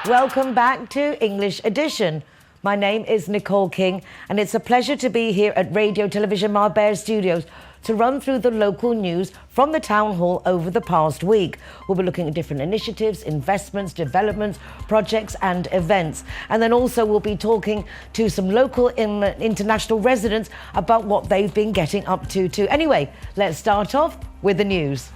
Welcome back to English Edition. My name is Nicole King, and it's a pleasure to be here at Radio Television Marbella Studios to run through the local news from the town hall over the past week. We'll be looking at different initiatives, investments, developments, projects and events. And then also we'll be talking to some local international residents about what they've been getting up to too. Anyway, let's start off with the news.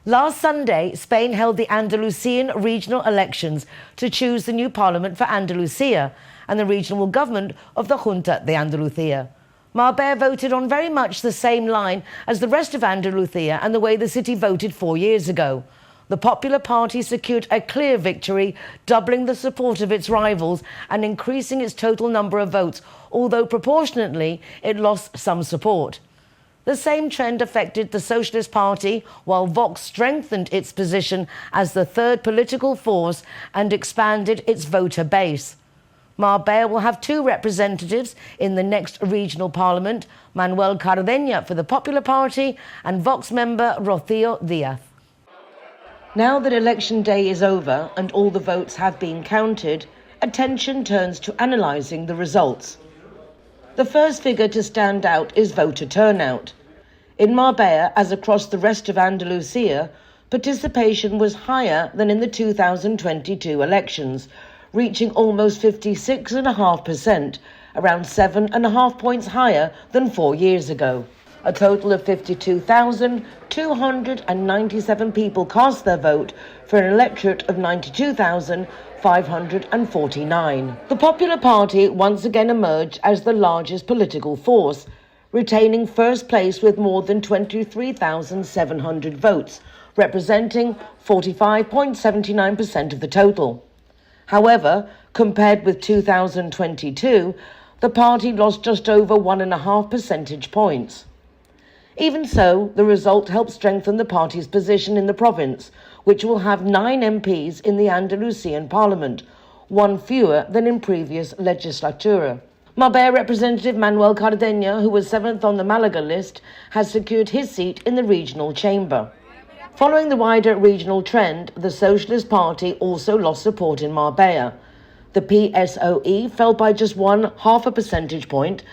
Last Sunday, Spain held the Andalusian regional elections to choose the new Parliament for Andalusia and the regional government of the Junta de Andalucía. Marbella voted on very much the same line as the rest of Andalusia and the way the city voted 4 years ago. The Popular Party secured a clear victory, doubling the support of its rivals and increasing its total number of votes, although proportionately it lost some support. The same trend affected the Socialist Party, while Vox strengthened its position as the third political force and expanded its voter base. Marbella will have two representatives in the next regional parliament, Manuel Cardeña for the Popular Party and Vox member Rocío Díaz. Now that election day is over and all the votes have been counted, attention turns to analysing the results. The first figure to stand out is voter turnout. In Marbella, as across the rest of Andalusia, participation was higher than in the 2022 elections, reaching almost 56.5%, around 7.5 points higher than 4 years ago. A total of 52,297 people cast their vote for an electorate of 92,549. The Popular Party once again emerged as the largest political force, retaining first place with more than 23,700 votes, representing 45.79% of the total. However, compared with 2022, the party lost just over 1.5 percentage points. Even so, the result helped strengthen the party's position in the province, which will have 9 MPs in the Andalusian Parliament, one fewer than in previous legislatura. Marbella representative Manuel Cardeña, who was 7th on the Malaga list, has secured his seat in the regional chamber. Following the wider regional trend, the Socialist Party also lost support in Marbella. The PSOE fell by just 0.5 percentage point,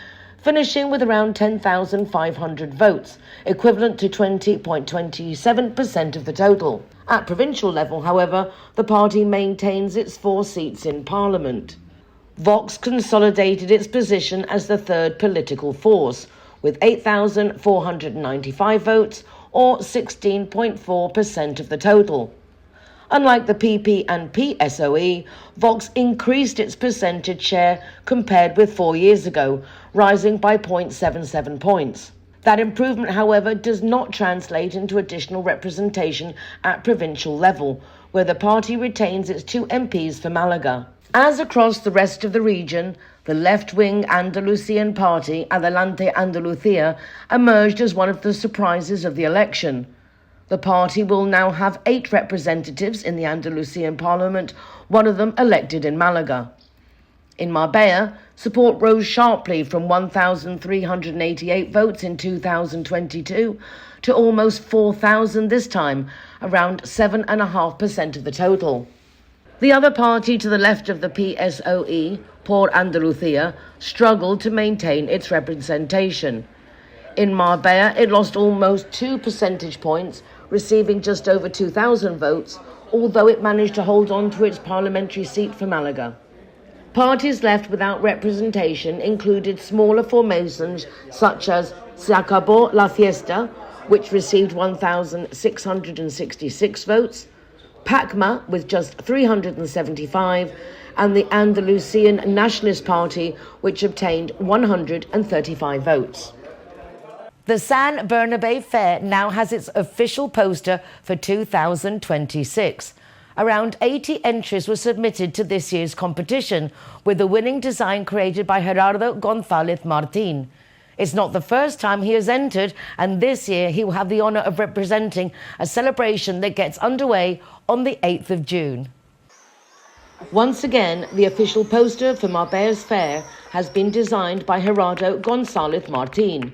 finishing with around 10,500 votes, equivalent to 20.27% of the total. At provincial level, however, the party maintains its 4 seats in Parliament. Vox consolidated its position as the third political force, with 8,495 votes, or 16.4% of the total. Unlike the PP and PSOE, Vox increased its percentage share compared with 4 years ago, rising by 0.77 points. That improvement, however, does not translate into additional representation at provincial level, where the party retains its 2 MPs for Malaga. As across the rest of the region, the left-wing Andalusian party, Adelante Andalucía, emerged as one of the surprises of the election. The party will now have 8 representatives in the Andalusian Parliament, one of them elected in Malaga. In Marbella, support rose sharply from 1,388 votes in 2022 to almost 4,000 this time, around 7.5% of the total. The other party to the left of the PSOE, Por Andalucía, struggled to maintain its representation. In Marbella, it lost almost 2 percentage points, receiving just over 2,000 votes, although it managed to hold on to its parliamentary seat for Malaga. Parties left without representation included smaller formations such as Se Acabó la Fiesta, which received 1,666 votes, PACMA with just 375, and the Andalusian Nationalist Party, which obtained 135 votes. The San Bernabé Fair now has its official poster for 2026. Around 80 entries were submitted to this year's competition, with the winning design created by Gerardo González Martín. It's not the first time he has entered, and this year he will have the honour of representing a celebration that gets underway on the 8th of June. Once again, the official poster for Marbella's fair has been designed by Gerardo González Martín.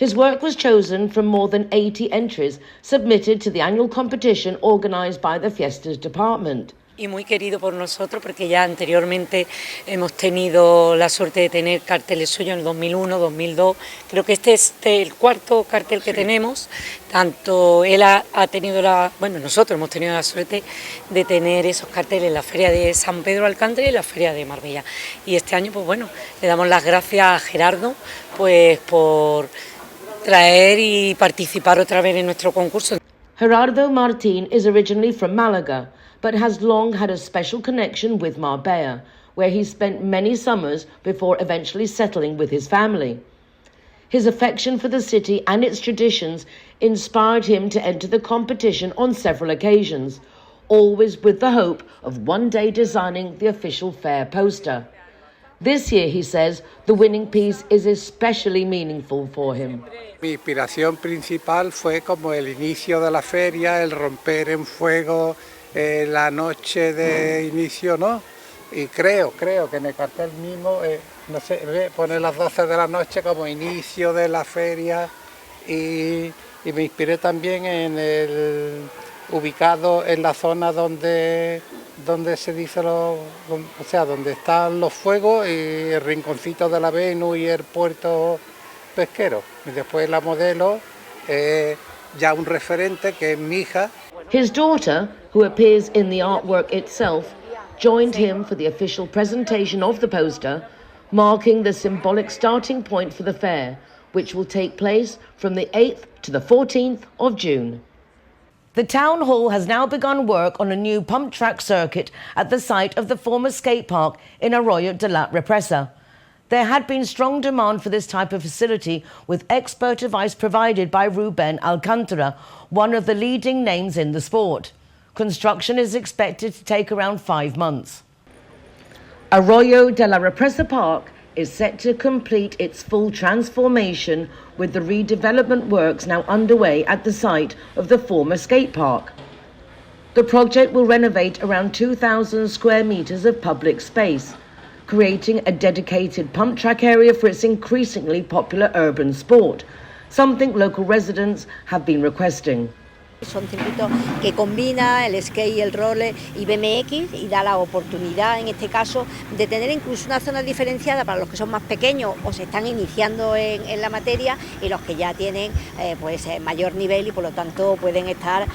His work was chosen from more than 80 entries submitted to the annual competition organised by the Fiestas Department. Y muy querido por nosotros porque ya anteriormente hemos tenido la suerte de tener carteles suyos en el 2001, 2002. Creo que este es el cuarto cartel que tenemos. Tanto él ha tenido nosotros hemos tenido la suerte de tener esos carteles en la Feria de San Pedro Alcántara y en la Feria de Marbella. Y este año, pues bueno, le damos las gracias a Gerardo pues por traer y participar otra vez en nuestro concurso. Gerardo Martín is originally from Malaga, but has long had a special connection with Marbella, where he spent many summers before eventually settling with his family. His affection for the city and its traditions inspired him to enter the competition on several occasions, always with the hope of one day designing the official fair poster. This year, he says, the winning piece is especially meaningful for him. Mi inspiración principal fue como el inicio de la feria, el romper en fuego, la noche de inicio, ¿no? Y creo que en el cartel mismo, no sé, pone las 12 de la noche como inicio de la feria y me inspiré también en el ubicado en la zona donde se dice donde están los fuegos y el rinconcito de la Venus y el puerto pesquero. Y después la modelo, ya un referente que es mi hija. His daughter, who appears in the artwork itself, joined him for the official presentation of the poster, marking the symbolic starting point for the fair, which will take place from the 8th to the 14th of June. The Town Hall has now begun work on a new pump track circuit at the site of the former skate park in Arroyo de la Represa. There had been strong demand for this type of facility, with expert advice provided by Rubén Alcántara, one of the leading names in the sport. Construction is expected to take around 5 months. Arroyo de la Represa Park is set to complete its full transformation, with the redevelopment works now underway at the site of the former skate park. The project will renovate around 2,000 square metres of public space, creating a dedicated pump track area for its increasingly popular urban sport, something local residents have been requesting. Son circuitos que combina el skate, el roller y BMX y da la oportunidad, en este caso, de tener incluso una zona diferenciada para los que son más pequeños o se están iniciando en la materia y los que ya tienen mayor nivel y por lo tanto pueden estar,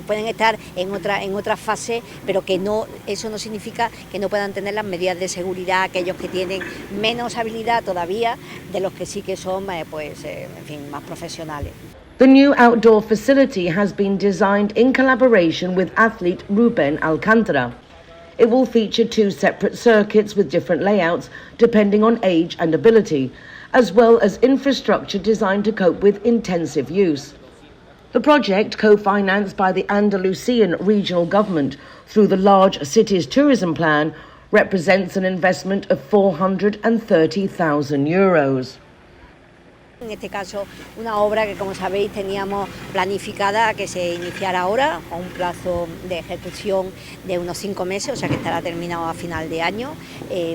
pueden estar en otra fase, pero que no, eso no significa que no puedan tener las medidas de seguridad aquellos que tienen menos habilidad todavía de los que sí que son más profesionales. The new outdoor facility has been designed in collaboration with athlete Rubén Alcántara. It will feature 2 separate circuits with different layouts depending on age and ability, as well as infrastructure designed to cope with intensive use. The project, co-financed by the Andalusian regional government through the Large Cities Tourism Plan, represents an investment of €430,000. En este caso, una obra que, como sabéis, teníamos planificada que se iniciara ahora, con un plazo de ejecución de unos 5 meses, o sea que estará terminado a final de año.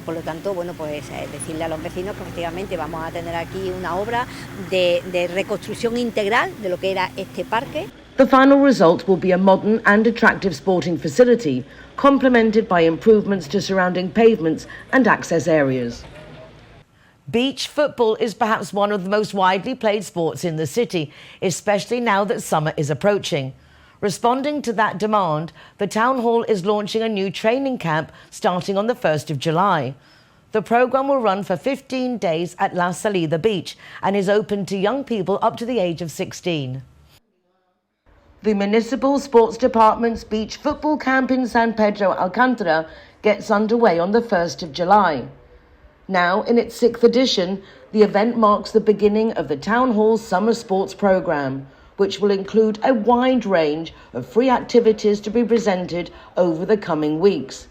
Por lo tanto, decirle a los vecinos que efectivamente vamos a tener aquí una obra de reconstrucción integral de lo que era este parque. The final result will be a modern and attractive sporting facility, complemented by improvements to surrounding pavements and access areas. Beach football is perhaps one of the most widely played sports in the city, especially now that summer is approaching. Responding to that demand, the Town Hall is launching a new training camp starting on the 1st of July. The programme will run for 15 days at La Salida Beach and is open to young people up to the age of 16. The Municipal Sports Department's beach football camp in San Pedro Alcántara gets underway on the 1st of July. Now, in its 6th edition, the event marks the beginning of the Town Hall's summer sports programme, which will include a wide range of free activities to be presented over the coming weeks.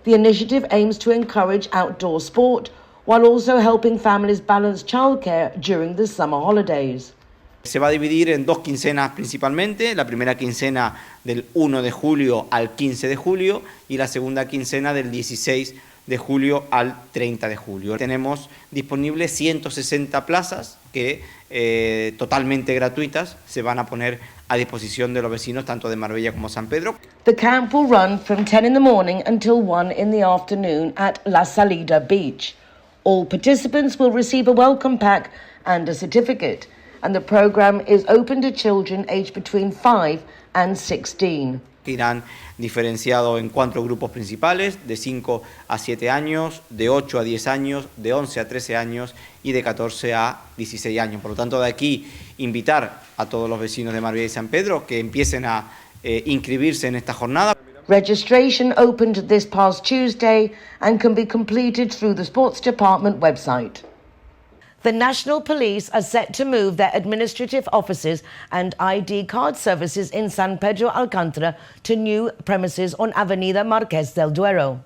The initiative aims to encourage outdoor sport while also helping families balance childcare during the summer holidays. Se va a dividir en 2 quincenas principalmente, la primera quincena del 1 de julio al 15 de julio y la segunda quincena del 16 de julio al 30 de julio. Tenemos disponibles 160 plazas que totalmente gratuitas se van a poner a disposición de los vecinos tanto de Marbella como San Pedro. The camp will run from 10 in the morning until 1 in the afternoon at La Salida Beach. All participants will receive a welcome pack and a certificate, and the program is open to children aged between 5 and 16. Irán diferenciados en 4 grupos principales, de 5 a 7 años, de 8 a 10 años, de 11 a 13 años y de 14 a 16 años. Por lo tanto, de aquí invitar a todos los vecinos de Marbella y San Pedro que empiecen a inscribirse en esta jornada. Registration opened this past Tuesday and can be completed through the Sports Department website. The National Police are set to move their administrative offices and ID card services in San Pedro Alcántara to new premises on Avenida Marqués del Duero.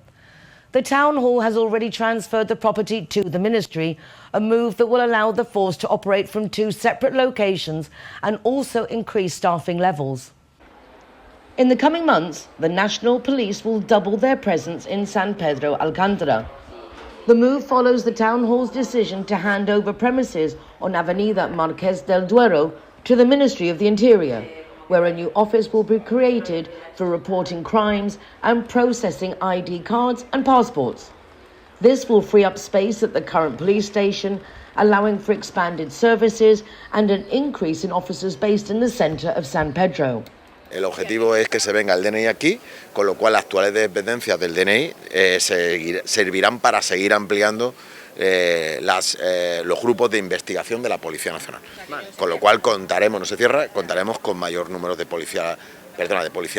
The Town Hall has already transferred the property to the Ministry, a move that will allow the force to operate from 2 separate locations and also increase staffing levels. In the coming months, the National Police will double their presence in San Pedro Alcántara. The move follows the Town Hall's decision to hand over premises on Avenida Marqués del Duero to the Ministry of the Interior, where a new office will be created for reporting crimes and processing ID cards and passports. This will free up space at the current police station, allowing for expanded services and an increase in officers based in the centre of San Pedro. El objetivo es que se venga el DNI aquí, con lo cual las actuales dependencias del DNI servirán para seguir ampliando los grupos de investigación de la Policía Nacional. Con lo cual contaremos, no se cierra, contaremos con mayor número de policía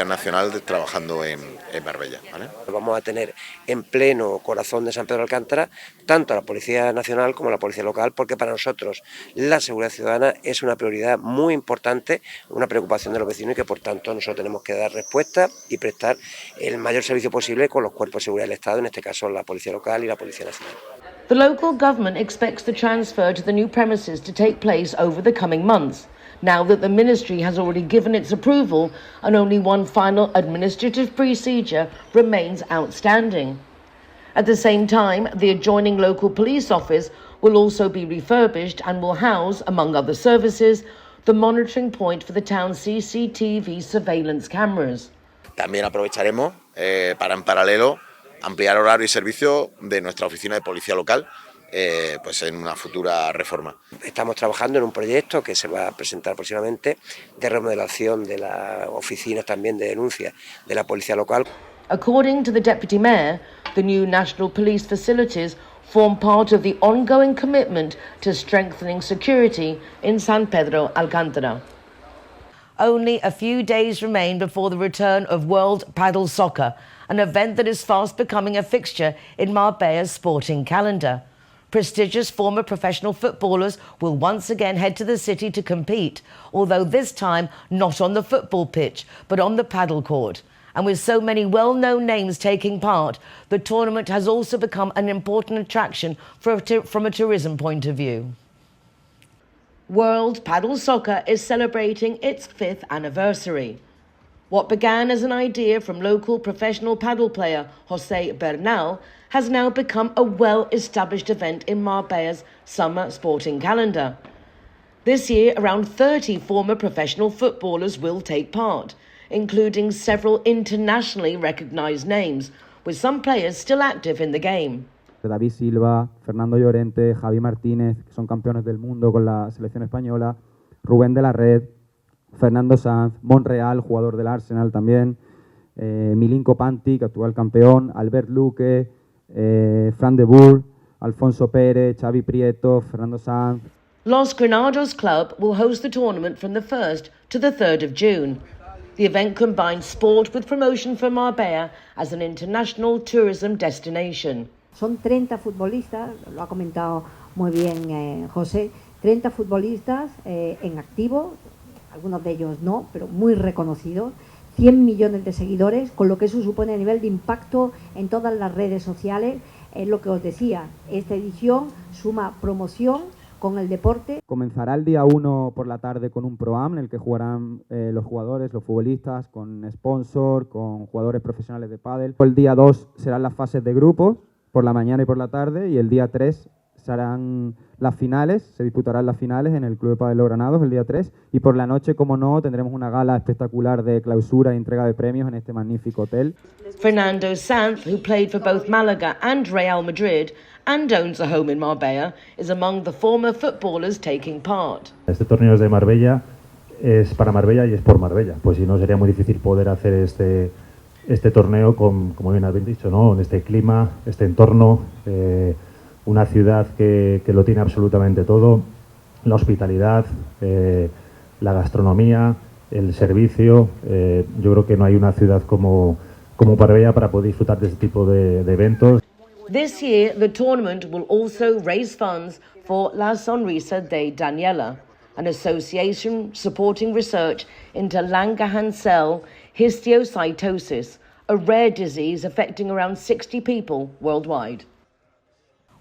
nacional trabajando en Marbella, ¿vale? Vamos a tener en pleno corazón de San Pedro Alcántara tanto a la Policía Nacional como a la Policía Local, porque para nosotros la seguridad ciudadana es una prioridad muy importante, una preocupación de los vecinos y que por tanto nosotros tenemos que dar respuesta y prestar el mayor servicio posible con los cuerpos de seguridad del Estado, en este caso la Policía Local y la Policía Nacional. The local government expects the transfer to the new premises to take place over the coming months, now that the Ministry has already given its approval and only one final administrative procedure remains outstanding. At the same time, the adjoining local police office will also be refurbished and will house, among other services, the monitoring point for the town's CCTV surveillance cameras. También aprovecharemos para en paralelo ampliar horario y servicio de nuestra oficina de policía local, pues en una futura reforma. Estamos trabajando en un proyecto que se va a presentar próximamente de remodelación de las oficinas también de denuncia de la policía local. According to the Deputy Mayor, the new National Police facilities form part of the ongoing commitment to strengthening security in San Pedro Alcántara. Only a few days remain before the return of World Paddle Soccer, an event that is fast becoming a fixture in Marbella's sporting calendar. Prestigious former professional footballers will once again head to the city to compete, although this time not on the football pitch, but on the paddle court. And with so many well-known names taking part, the tournament has also become an important attraction from a tourism point of view. World Paddle Soccer is celebrating its 5th anniversary. What began as an idea from local professional paddle player José Bernal has now become a well-established event in Marbella's summer sporting calendar. This year, around 30 former professional footballers will take part, including several internationally recognised names, with some players still active in the game. David Silva, Fernando Llorente, Javi Martínez, que son campeones del mundo con la selección española, Rubén de la Red, Fernando Sanz, Monreal, jugador del Arsenal también, Milinko Pantic, actual campeón, Albert Luque, Fran de Boer, Alfonso Pérez, Xavi Prieto, Fernando Sanz. Los Granados Club will host the tournament from the 1st to the 3rd of June. The event combines sport with promotion for Marbella as an international tourism destination. Son 30 futbolistas, lo ha comentado muy bien José, 30 futbolistas en activo, algunos de ellos no, pero muy reconocidos, 100 millones de seguidores, con lo que eso supone a nivel de impacto en todas las redes sociales. Es lo que os decía, esta edición suma promoción con el deporte. Comenzará el día 1 por la tarde con un Pro-Am en el que jugarán los jugadores, los futbolistas, con sponsor, con jugadores profesionales de pádel. El día 2 serán las fases de grupos, por la mañana y por la tarde, y el día 3 echarán las finales, se disputarán las finales en el Club de Pádel Los Granados el día 3 y por la noche, como no, tendremos una gala espectacular de clausura y entrega de premios en este magnífico hotel. Fernando Sanz, who played for both Malaga and Real Madrid and owns a home in Marbella, is among the former footballers taking part. Este torneo es de Marbella, es para Marbella y es por Marbella, pues si no sería muy difícil poder hacer este torneo como bien habéis dicho, ¿no? En este clima, este entorno, una ciudad que lo tiene absolutamente todo, la hospitalidad, la gastronomía, el servicio. Yo creo que no hay una ciudad como Marbella para poder disfrutar de este tipo de eventos. This year, the tournament will also raise funds for La Sonrisa de Daniela, an association supporting research into Langerhans-Cell histiocytosis, a rare disease affecting around 60 people worldwide.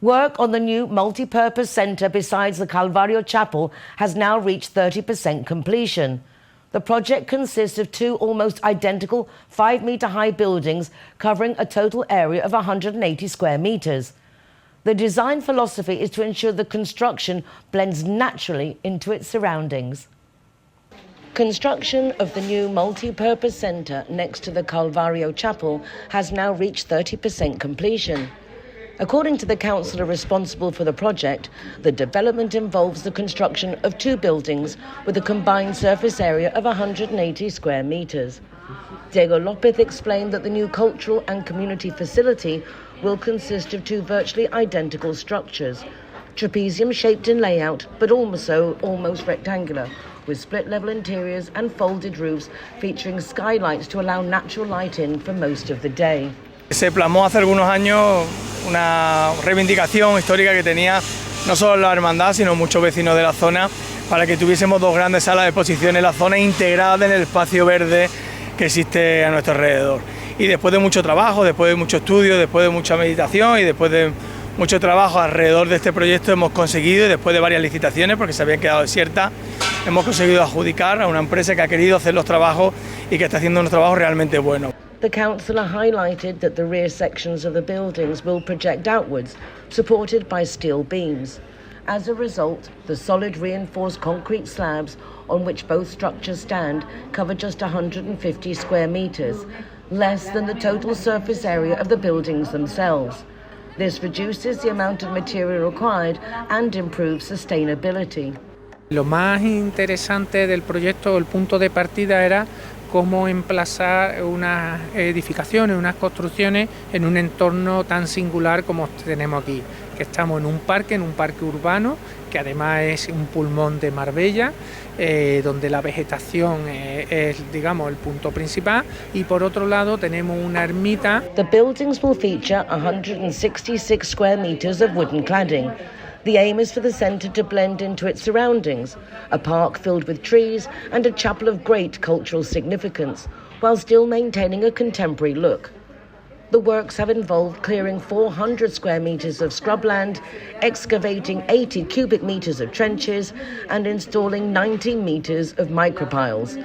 Work on the new multi-purpose centre besides the Calvario Chapel has now reached 30% completion. The project consists of two almost identical 5-metre-high buildings covering a total area of 180 square metres. The design philosophy is to ensure the construction blends naturally into its surroundings. Construction of the new multi-purpose centre next to the Calvario Chapel has now reached 30% completion. According to the councillor responsible for the project, the development involves the construction of two buildings with a combined surface area of 180 square metres. Diego Lopez explained that the new cultural and community facility will consist of two virtually identical structures, trapezium-shaped in layout but also almost rectangular, with split-level interiors and folded roofs featuring skylights to allow natural light in for most of the day. Se plasmó hace algunos años una reivindicación histórica que tenía no solo la hermandad, sino muchos vecinos de la zona, para que tuviésemos dos grandes salas de exposición en la zona integradas en el espacio verde que existe a nuestro alrededor. Y después de mucho trabajo, después de mucho estudio, después de mucha meditación y después de mucho trabajo alrededor de este proyecto hemos conseguido, y después de varias licitaciones, porque se habían quedado desiertas, hemos conseguido adjudicar a una empresa que ha querido hacer los trabajos y que está haciendo unos trabajos realmente buenos. The councillor highlighted that the rear sections of the buildings will project outwards, supported by steel beams. As a result, the solid reinforced concrete slabs on which both structures stand cover just 150 square metres, less than the total surface area of the buildings themselves. This reduces the amount of material required and improves sustainability. Lo más interesante del proyecto, el punto de partida, era cómo emplazar unas edificaciones, unas construcciones en un entorno tan singular como tenemos aquí, que estamos en un parque urbano, que además es un pulmón de Marbella, donde la vegetación es, digamos, el punto principal, y por otro lado tenemos una ermita. The buildings will feature 166 square meters of wooden cladding. The aim is for the centre to blend into its surroundings, a park filled with trees and a chapel of great cultural significance, while still maintaining a contemporary look. The works have involved clearing 400 square metres of scrubland, excavating 80 cubic metres of trenches and installing 19 metres of micropiles.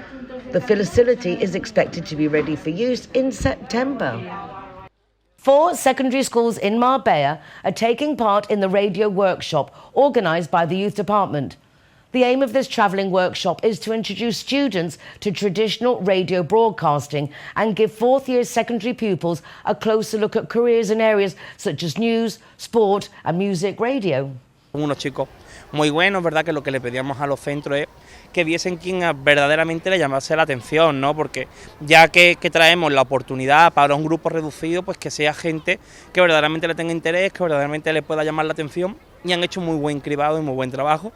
The facility is expected to be ready for use in September. 4 secondary schools in Marbella are taking part in the radio workshop organised by the Youth Department. The aim of this travelling workshop is to introduce students to traditional radio broadcasting and give fourth-year secondary pupils a closer look at careers in areas such as news, sport and music radio. Unos chicos muy buenos, ¿verdad? Que lo que le pedíamos a los centros es que viesen quien verdaderamente le llamase la atención, ¿no? Porque ya que traemos la oportunidad para un grupo reducido, pues que sea gente que verdaderamente le tenga interés, que verdaderamente le pueda llamar la atención, y han hecho muy buen cribado y muy buen trabajo.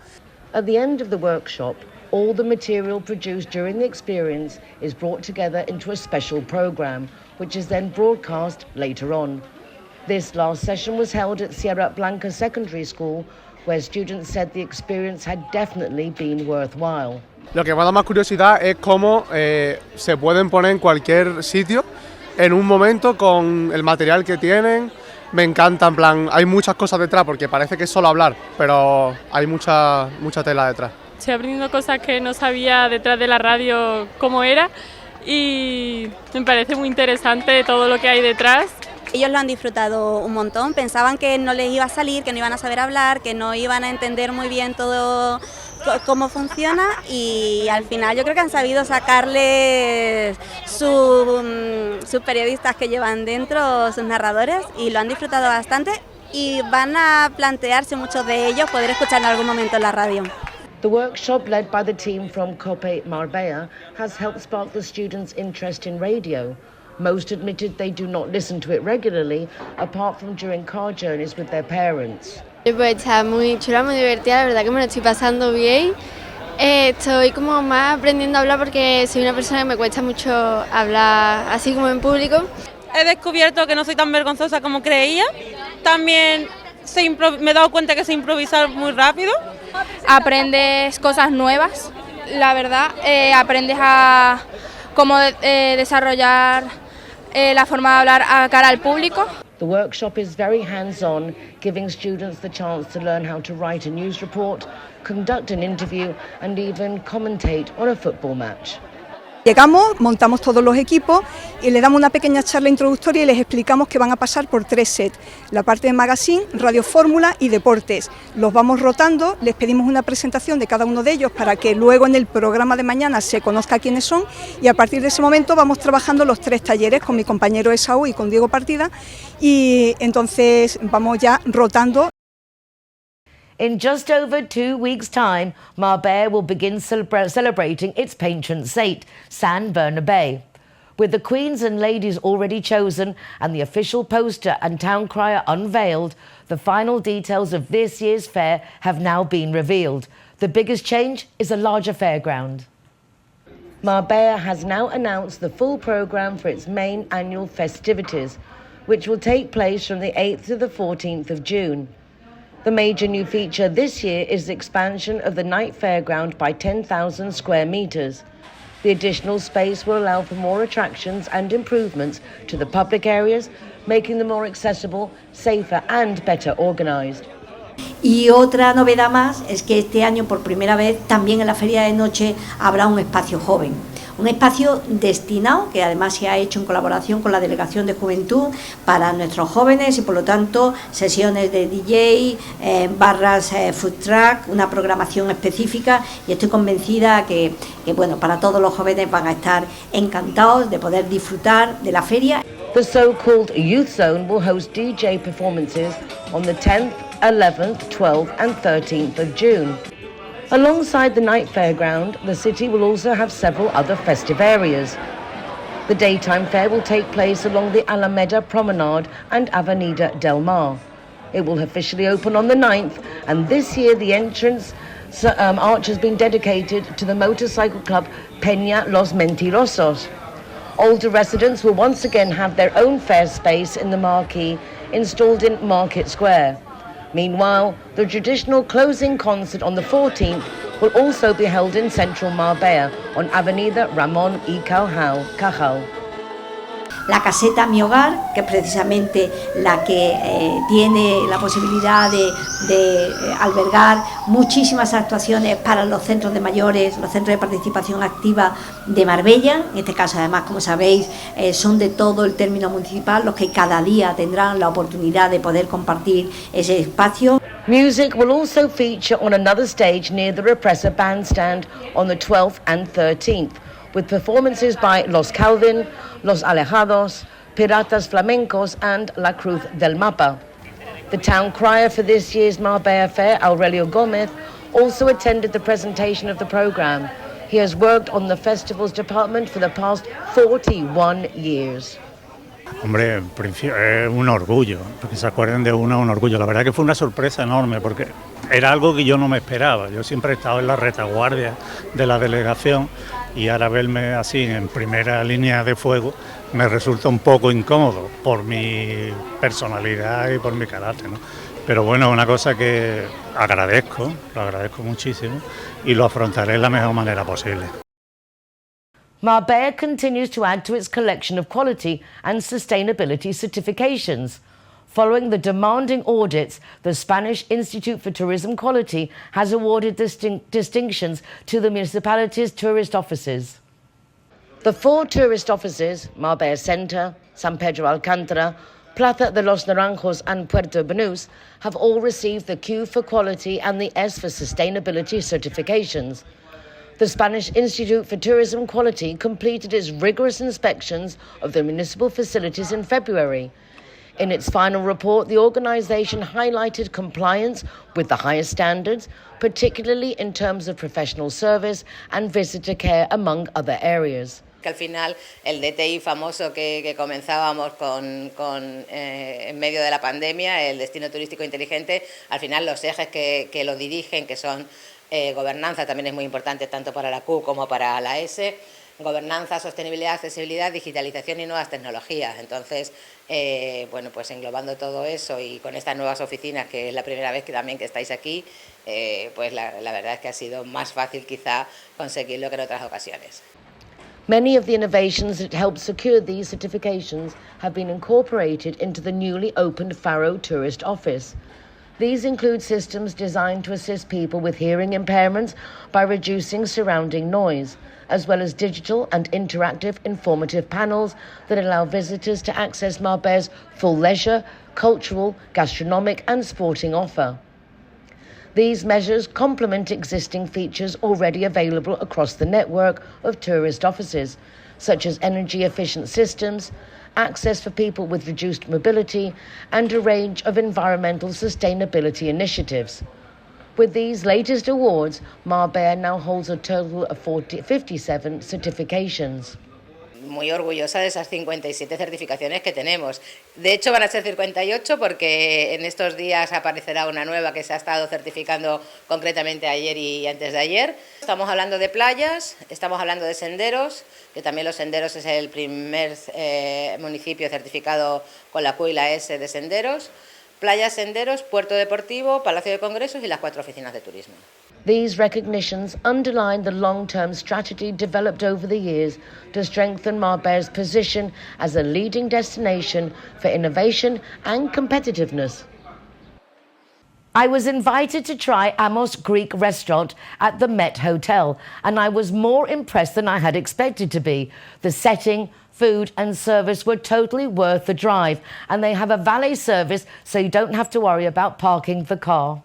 At the end of the workshop, all the material produced during the experience is brought together into a special programme, which is then broadcast later on. This last session was held at Sierra Blanca Secondary School, where students said the experience had definitely been worthwhile. Lo que me da más curiosidad es cómo se pueden poner en cualquier sitio, en un momento, con el material que tienen. Me encanta, en plan, hay muchas cosas detrás, porque parece que es solo hablar, pero hay mucha tela detrás. Estoy aprendiendo cosas que no sabía detrás de la radio cómo era, y me parece muy interesante todo lo que hay detrás, Ellos lo han disfrutado un montón, pensaban que no les iba a salir, que no iban a saber hablar, que no iban a entender muy bien todo cómo funciona, y al final yo creo que han sabido sacarle sus periodistas que llevan dentro, sus narradores, y lo han disfrutado bastante y van a plantearse muchos de ellos poder escuchar en algún momento en la radio. The workshop, led by the team from Marbella, has helped spark the students' interest in radio. Most admitted they do not listen to it regularly, apart from during car journeys with their parents. Pues está muy chula, muy divertida, la verdad que me lo estoy pasando bien. Estoy como más aprendiendo a hablar porque soy una persona que me cuesta mucho hablar así como en público. He descubierto que no soy tan vergonzosa como creía. También me he dado cuenta que sé improvisar muy rápido. Aprendes cosas nuevas, la verdad, aprendes a cómo desarrollar la forma de hablar a cara al público. The workshop is very hands-on, giving students the chance to learn how to write a news report, conduct an interview and even commentate on a football match. Llegamos, montamos todos los equipos y les damos una pequeña charla introductoria y les explicamos que van a pasar por 3 sets, la parte de magazine, radio fórmula y deportes. Los vamos rotando, les pedimos una presentación de cada uno de ellos para que luego en el programa de mañana se conozca quiénes son, y a partir de ese momento vamos trabajando los 3 talleres con mi compañero Esaú y con Diego Partida, y entonces vamos ya rotando. In just over 2 weeks' time, Marbella will begin celebrating its patron saint, San Bernabé. With the queens and ladies already chosen and the official poster and town crier unveiled, the final details of this year's fair have now been revealed. The biggest change is a larger fairground. Marbella has now announced the full programme for its main annual festivities, which will take place from the 8th to the 14th of June. The major new feature this year is the expansion of the night fairground by 10,000 square metres. The additional space will allow for more attractions and improvements to the public areas, making them more accessible, safer and better organised. Y otra novedad más es que este año por primera vez también en la feria de noche habrá un espacio joven. Un espacio destinado, que además se ha hecho en colaboración con la Delegación de Juventud, para nuestros jóvenes, y por lo tanto sesiones de DJ, barras food truck, una programación específica, y estoy convencida que bueno, para todos los jóvenes van a estar encantados de poder disfrutar de la feria. The so-called Youth Zone will host DJ performances on the 10th, 11th, 12th and 13th of June. Alongside the night fairground, the city will also have several other festive areas. The daytime fair will take place along the Alameda Promenade and Avenida del Mar. It will officially open on the 9th, and this year the entrance arch has been dedicated to the motorcycle club Peña Los Mentirosos. Older residents will once again have their own fair space in the marquee installed in Market Square. Meanwhile, the traditional closing concert on the 14th will also be held in central Marbella on Avenida Ramón y Cajal. La caseta Mi Hogar, que es precisamente la que tiene la posibilidad de albergar muchísimas actuaciones para los centros de mayores, los centros de participación activa de Marbella. En este caso, además, como sabéis, son de todo el término municipal los que cada día tendrán la oportunidad de poder compartir ese espacio. Music will also feature on another stage near the Represa bandstand on the 12th and 13th, with performances by Los Calvin, Los Alejados, Piratas Flamencos and La Cruz del Mapa. The town crier for this year's Marbella Fair, Aurelio Gómez, also attended the presentation of the programme. He has worked on the festivals department for the past 41 years. Hombre, en principio es un orgullo, porque se acuerden de uno, un orgullo. La verdad que fue una sorpresa enorme, porque era algo que yo no me esperaba. Yo siempre he estado en la retaguardia de la delegación, y ahora verme así en primera línea de fuego me resulta un poco incómodo por mi personalidad y por mi carácter, ¿no? Pero bueno, una cosa que lo agradezco muchísimo, y lo afrontaré de la mejor manera posible. Marbella continues to add to its collection of quality and sustainability certifications. Following the demanding audits, the Spanish Institute for Tourism Quality has awarded distinctions to the municipality's tourist offices. The 4 tourist offices, Marbella Centre, San Pedro Alcántara, Plaza de los Naranjos and Puerto Banús have all received the Q for Quality and the S for Sustainability certifications. The Spanish Institute for Tourism Quality completed its rigorous inspections of the municipal facilities in February. In its final report, the organisation highlighted compliance with the highest standards, particularly in terms of professional service and visitor care, among other areas. Que al final el DTI famoso que comenzábamos en medio de la pandemia, el destino turístico inteligente, al final los ejes que lo dirigen, que son gobernanza, también es muy importante tanto para la Q como para la S, gobernanza, sostenibilidad, accesibilidad, digitalización y nuevas tecnologías. Entonces, bueno, pues englobando todo eso y con estas nuevas oficinas, que es la primera vez que estáis aquí, pues la verdad es que ha sido más fácil quizá conseguirlo que en otras ocasiones. Many of the innovations that helped secure these certifications have been incorporated into the newly opened Faro Tourist Office. These include systems designed to assist people with hearing impairments by reducing surrounding noise, as well as digital and interactive informative panels that allow visitors to access Marbella's full leisure, cultural, gastronomic and sporting offer. These measures complement existing features already available across the network of tourist offices, such as energy-efficient systems, access for people with reduced mobility, and a range of environmental sustainability initiatives. With these latest awards, Marbella now holds a total of 57 certifications. Muy orgullosa de esas 57 certificaciones que tenemos. De hecho, van a ser 58 porque en estos días aparecerá una nueva que se ha estado certificando concretamente ayer y antes de ayer. Estamos hablando de playas, estamos hablando de senderos, que también los senderos es el primer municipio certificado con la Q y la S de senderos. Playas, senderos, puerto deportivo, palacio de congresos y las 4 oficinas de turismo. These recognitions underline the long-term strategy developed over the years to strengthen Marbella's position as a leading destination for innovation and competitiveness. I was invited to try Amos Greek restaurant at the Met Hotel, and I was more impressed than I had expected to be. The setting, food and service were totally worth the drive, and they have a valet service so you don't have to worry about parking the car.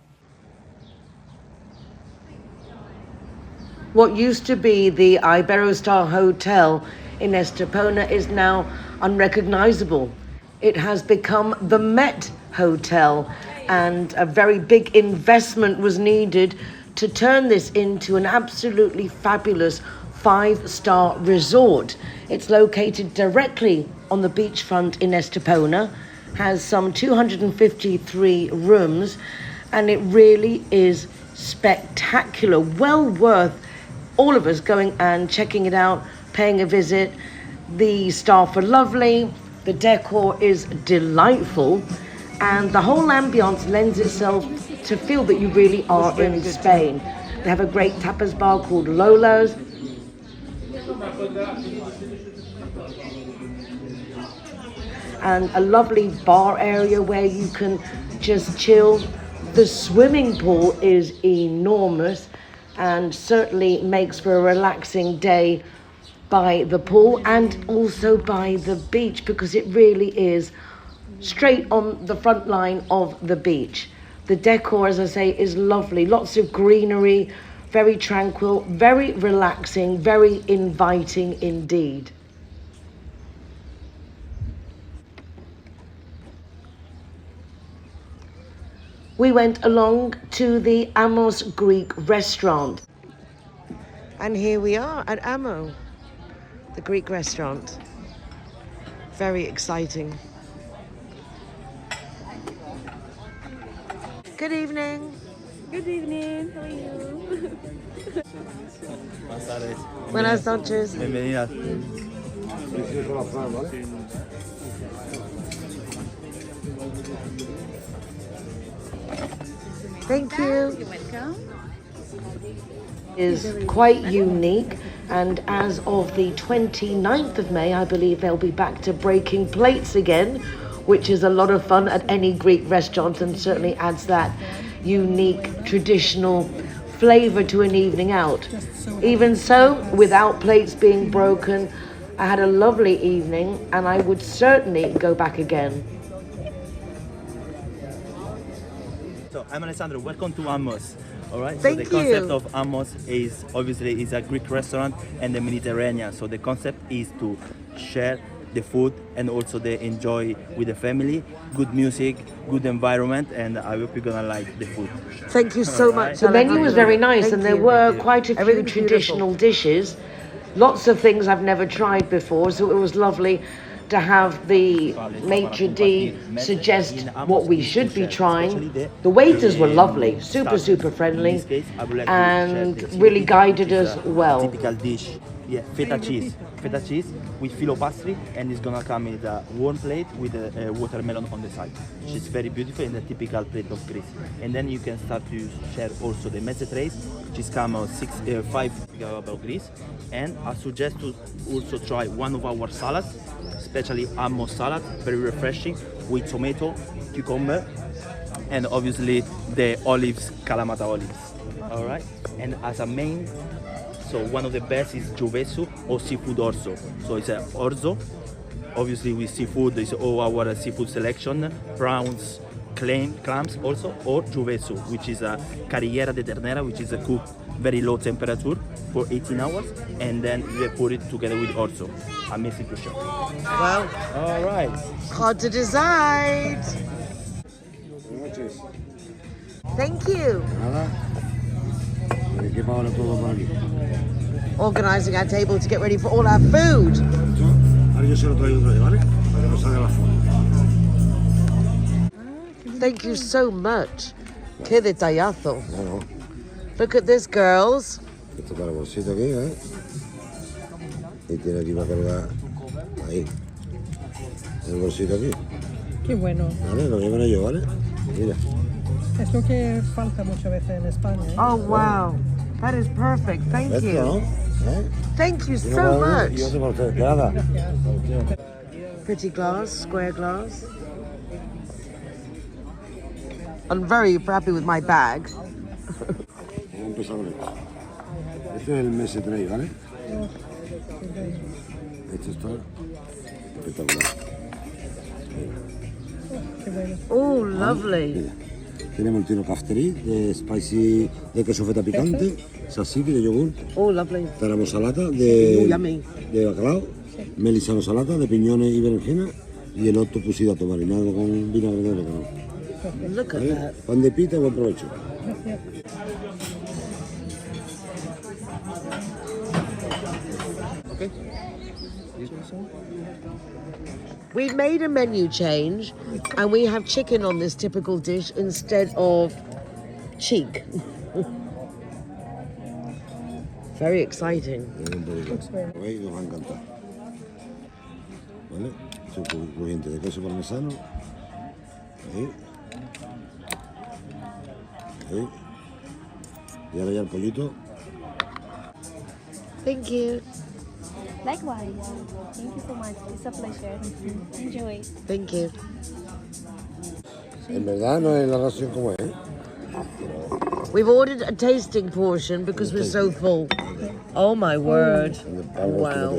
What used to be the Iberostar Hotel in Estepona is now unrecognizable. It has become the Met Hotel, and a very big investment was needed to turn this into an absolutely fabulous 5-star resort. It's located directly on the beachfront in Estepona, has some 253 rooms, and it really is spectacular, well worth all of us going and checking it out, paying a visit. The staff are lovely, the decor is delightful, and the whole ambience lends itself to feel that you really are in Spain. They have a great tapas bar called Lola's. And a lovely bar area where you can just chill. The swimming pool is enormous and certainly makes for a relaxing day by the pool and also by the beach, because it really is straight on the front line of the beach. The decor, as I say, is lovely. Lots of greenery, very tranquil, very relaxing, very inviting indeed. We went along to the Amos Greek restaurant. And here we are at Amo, the Greek restaurant. Very exciting. Good evening. Good evening, how are you? Buenas tardes. Buenas noches. Bienvenidas. Thank you. You're welcome. Is quite unique, and as of the 29th of May, I believe they'll be back to breaking plates again, which is a lot of fun at any Greek restaurant and certainly adds that unique traditional flavour to an evening out. Even so, without plates being broken, I had a lovely evening and I would certainly go back again. I'm Alessandro. Welcome to Amos. All right. Thank so the concept you. of Amos is obviously is a Greek restaurant and the Mediterranean. So the concept is to share the food and also the enjoy with the family, good music, good environment, and I hope you're gonna like the food. Thank you so much. The menu was very nice, and there were quite a few traditional dishes. Lots of things I've never tried before, so it was lovely to have the maitre d' suggest what we should be trying. The waiters were lovely, super friendly, and really guided us well. Typical dish, yeah, feta cheese. Feta cheese with filo pastry, and it's gonna come in a warm plate with a watermelon on the side. She's very beautiful in the typical plate of Greece. And then you can start to share also the meze trays, which is come 5 about Greece. And I suggest to also try one of our salads, especially Amos salad, very refreshing with tomato, cucumber, and obviously the olives, Kalamata olives. All right, and as a main. So one of the best is juvesu or seafood orzo. So it's an orzo, obviously with seafood, is all our seafood selection, prawns, clams also, or juvesu, which is a carriera de ternera, which is a cooked very low temperature for 18 hours, and then we put it together with orzo. Amazing to share. Wow. All right. Hard to decide. Thank you. Organising our table to get ready for all our food. Thank you so much. Qué detallazo. Look at this, girls. Esto para el bolsito aquí, ¿eh? Y tiene aquí para cargar ahí. El bolsito aquí. Qué bueno. Vale, lo llevan ellos, ¿vale? Mira. Es lo que falta muchas veces en España, ¿eh? Oh, wow. That is perfect. Thank Esto, you. ¿no? ¿Eh? Thank you so much. Y otro para ustedes. Nada. Pretty glass, square glass. I'm very happy with my bag. Vamos a empezar con esto. Este es el mese tray, ¿vale? Esto está espectacular. Oh, lovely. Mira. Tenemos el tino cafterí de spicy, de queso feta picante, tzatziki de yogur. Oh, lovely. Tenemos salata Yummy. de bacalao, melisano salata de piñones y berenjena y el octopus hidato marinado con vinagre de orégano. Look at ¿Vale? that. Pan de pita, buen provecho. Okay. We've made a menu change and we have chicken on this typical dish instead of cheek. Very exciting. ¿Veis? Os va a encantar. ¿Vale? Su crujiente de queso parmesano. Ahí. Ahí. Y ahora ya el pollito. Thank you. Likewise. Thank you so much. It's a pleasure. Enjoy. Thank you. En verdad no es la ración como es, ¿eh? We've ordered a tasting portion because we're so full. Oh my word. Wow.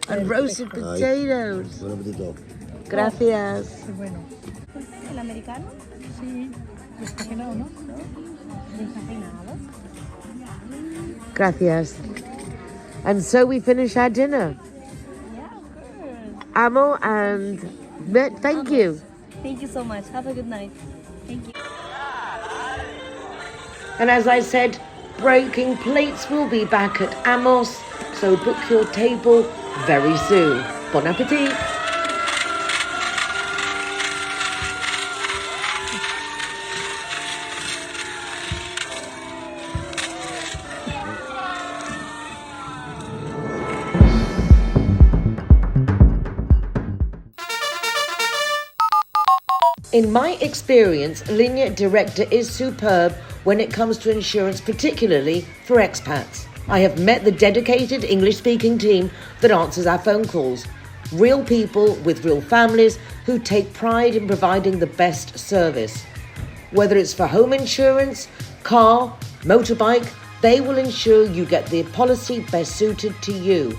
And roasted potatoes. Buen apetito. Gracias. ¿El americano? Sí, descafeinado, ¿no? Descafeinado. Gracias. And so we finish our dinner. Amo and Met, thank you. Thank you so much. Have a good night. Thank you. And as I said, breaking plates will be back at Amos, so book your table very soon. Bon appetit. In my experience, Linea Directa is superb when it comes to insurance, particularly for expats. I have met the dedicated English-speaking team that answers our phone calls. Real people with real families who take pride in providing the best service. Whether it's for home insurance, car, motorbike, they will ensure you get the policy best suited to you.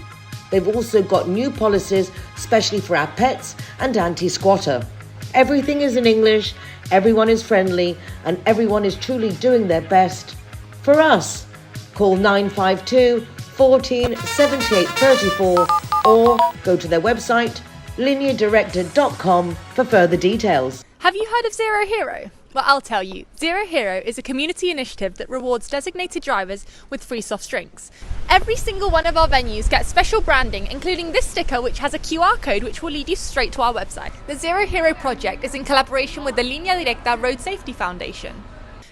They've also got new policies, especially for our pets and anti-squatter. Everything is in English everyone is friendly and everyone is truly doing their best for us. Call 952 14 78 34 or go to their website lineadirector.com for further details. Have you heard of Zero Hero? Well, I'll tell you. Zero Hero is a community initiative that rewards designated drivers with free soft drinks. Every single one of our venues gets special branding, including this sticker which has a QR code which will lead you straight to our website. The Zero Hero project is in collaboration with the Línea Directa Road Safety Foundation.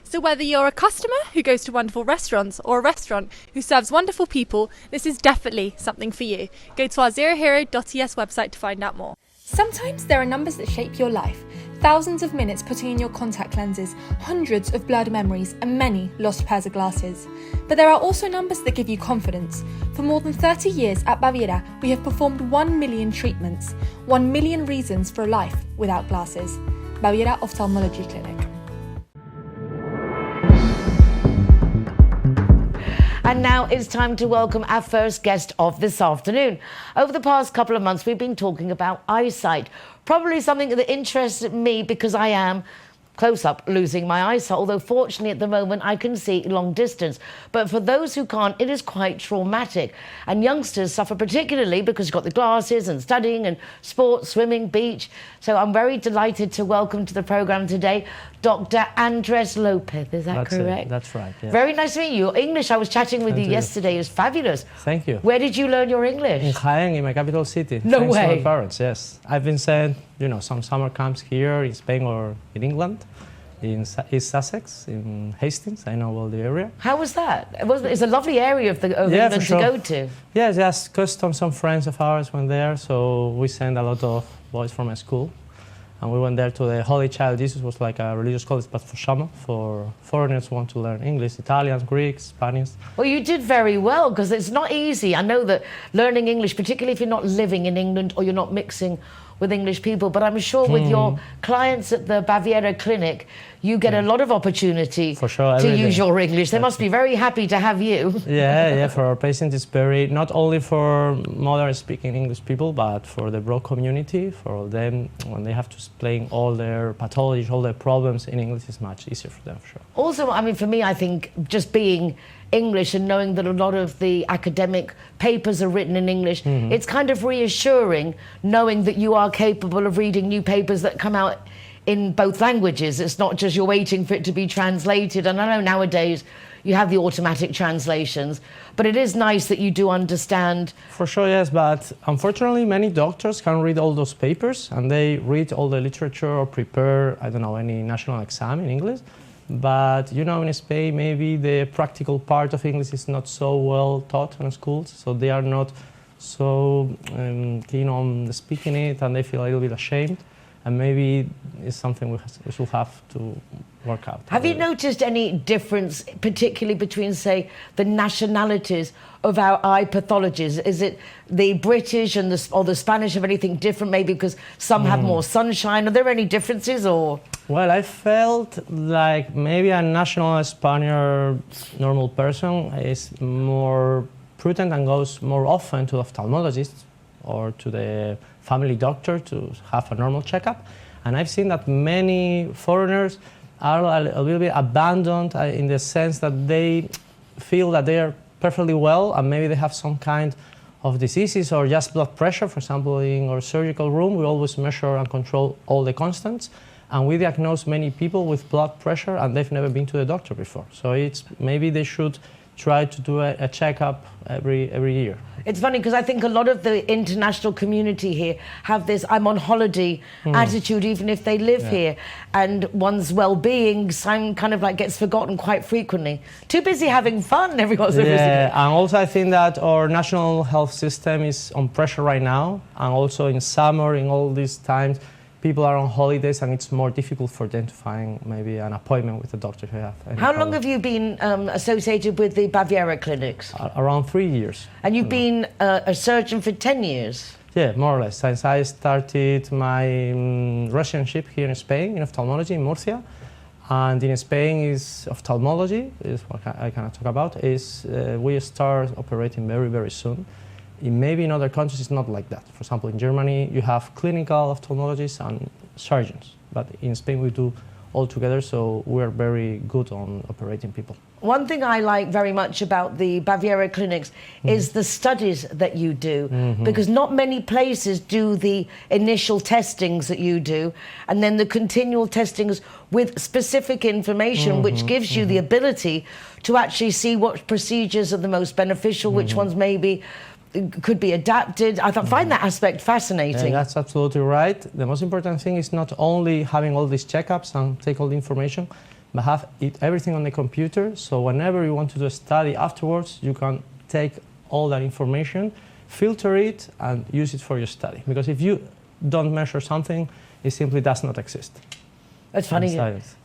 So whether you're a customer who goes to wonderful restaurants or a restaurant who serves wonderful people, this is definitely something for you. Go to our zerohero.es website to find out more. Sometimes there are numbers that shape your life. Thousands of minutes putting in your contact lenses, hundreds of blurred memories, and many lost pairs of glasses. But there are also numbers that give you confidence. For more than 30 years at Baviera, we have performed 1 million treatments, 1 million reasons for a life without glasses. Baviera Ophthalmology Clinic. And now it's time to welcome our first guest of this afternoon. Over the past couple of months, we've been talking about eyesight. Probably something that interests me because I am close up losing my eyesight, although fortunately at the moment I can see long distance. But for those who can't, it is quite traumatic. And youngsters suffer particularly because you've got the glasses and studying and sports, swimming, beach. So I'm very delighted to welcome to the programme today Dr. Andres Lopez, is that correct? That's right. Yeah. Very nice to meet you. Your English, I was chatting with you yesterday, is fabulous. Thank you. Where did you learn your English? In Jaén, in my capital city. No Thanks way. to my parents, yes. I've been sent, some summer camps here in Spain or in England, in East Sussex, in Hastings. I know all the area. How was that? It's a lovely area of England for sure. to go to. Yeah, just some friends of ours went there, so we sent a lot of boys from my school. And we went there to the Holy Child Jesus, was like a religious college, but for summer, for foreigners who want to learn English, Italian, Greek, Spanish. Well, you did very well, because it's not easy. I know that learning English, particularly if you're not living in England or you're not mixing with English people, but I'm sure with your clients at the Baviera Clinic, you get a lot of opportunity to use your English. They must be very happy to have you. Yeah, for our patients it's very, not only for modern speaking English people, but for the broad community, for them, when they have to explain all their pathologies, all their problems in English, is much easier for them, for sure. Also, I mean, for me, I think just being English and knowing that a lot of the academic papers are written in English, it's kind of reassuring knowing that you are capable of reading new papers that come out in both languages. It's not just you're waiting for it to be translated. And I know nowadays you have the automatic translations, but it is nice that you do understand. For sure, yes, but unfortunately many doctors can't read all those papers, and they read all the literature or prepare, any national exam in English. But in Spain, maybe the practical part of English is not so well taught in schools, so they are not so keen on speaking it, and they feel a little bit ashamed. And maybe it's something we should have to work out. Have you noticed any difference, particularly between, say, the nationalities of our eye pathologies? Is it the British and the Spanish have anything different, maybe because some have more sunshine? Are there any differences, or...? Well, I felt like maybe a national Spaniard normal person is more prudent and goes more often to the ophthalmologist or to the family doctor to have a normal checkup. And I've seen that many foreigners are a little bit abandoned in the sense that they feel that they are perfectly well and maybe they have some kind of diseases or just blood pressure. For example, in our surgical room, we always measure and control all the constants. And we diagnose many people with blood pressure and they've never been to the doctor before. So maybe they should try to do a checkup every year. It's funny because I think a lot of the international community here have this I'm on holiday attitude even if they live here, and one's well-being kind of like gets forgotten quite frequently. Too busy having fun, everyone's so busy. And also I think that our national health system is on pressure right now, and also in summer, in all these times, people are on holidays and it's more difficult for them to find maybe an appointment with a doctor who have any How long have you been associated with the Baviera clinics? Around 3 years. And you've been a surgeon for 10 years? Yeah, more or less. Since I started my residency here in Spain, in ophthalmology, in Murcia. And in Spain is ophthalmology, is what I can talk about, is we start operating very, very soon. Maybe in other countries it's not like that. For example, in Germany you have clinical ophthalmologists and surgeons, but in Spain we do all together, so we are very good on operating people. One thing I like very much about the Baviera clinics is the studies that you do, because not many places do the initial testings that you do, and then the continual testings with specific information, which gives you the ability to actually see what procedures are the most beneficial, which ones maybe could be adapted. I find that aspect fascinating. That's absolutely right. The most important thing is not only having all these checkups and take all the information, but have everything on the computer, so whenever you want to do a study afterwards, you can take all that information, filter it, and use it for your study. Because if you don't measure something, it simply does not exist. That's funny.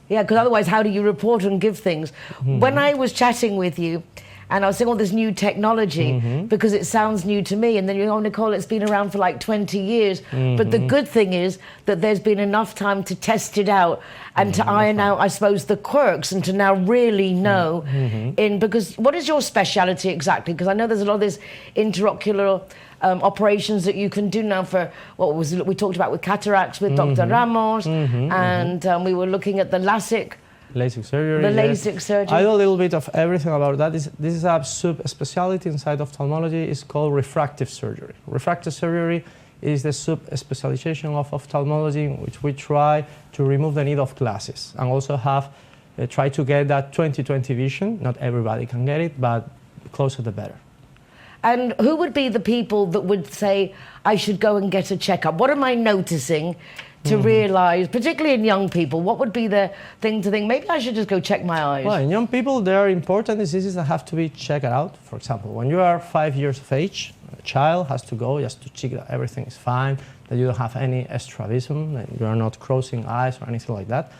Yeah, because otherwise, how do you report and give things? When I was chatting with you, and I was saying all this new technology, because it sounds new to me, and then you go, Nicole, it's been around for like 20 years. But the good thing is that there's been enough time to test it out and to iron out, I suppose, the quirks, and to now really know because what is your speciality exactly? Because I know there's a lot of this interocular operations that you can do now for, we talked about with cataracts with Dr. Ramos, and we were looking at the LASIK surgery. The LASIK surgery. I know a little bit of everything about that. This is a sub-specialty inside ophthalmology. It's called refractive surgery. Refractive surgery is the sub-specialization of ophthalmology in which we try to remove the need of glasses and also try to get that 20/20 vision. Not everybody can get it, but the closer the better. And who would be the people that would say, I should go and get a checkup? What am I noticing to realise, particularly in young people, what would be the thing to think, maybe I should just go check my eyes? Well, in young people, there are important diseases that have to be checked out. For example, when you are 5 years of age, a child has to go just to check that everything is fine, that you don't have any strabism, that you are not crossing eyes or anything like that.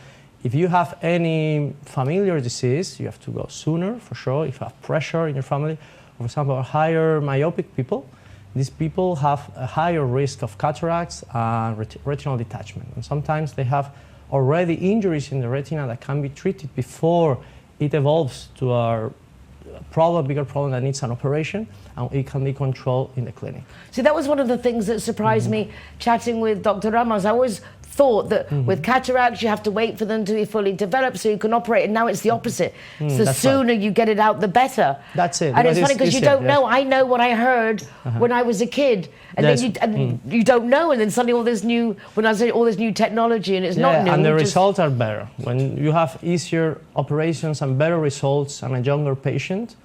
If you have any familiar disease, you have to go sooner, for sure. If you have pressure in your family, for example, higher myopic people, these people have a higher risk of cataracts and retinal detachment. And sometimes they have already injuries in the retina that can be treated before it evolves to a bigger problem that needs an operation, and it can be controlled in the clinic. See, that was one of the things that surprised me chatting with Dr. Ramos. I always thought that with cataracts you have to wait for them to be fully developed so you can operate, and now it's the opposite. So the sooner you get it out, the better. That's it. And it's funny because you don't know. I know what I heard when I was a kid, and then you don't know, and then suddenly all this new technology, and it's not new. And the results are better. When you have easier operations and better results and a younger patient,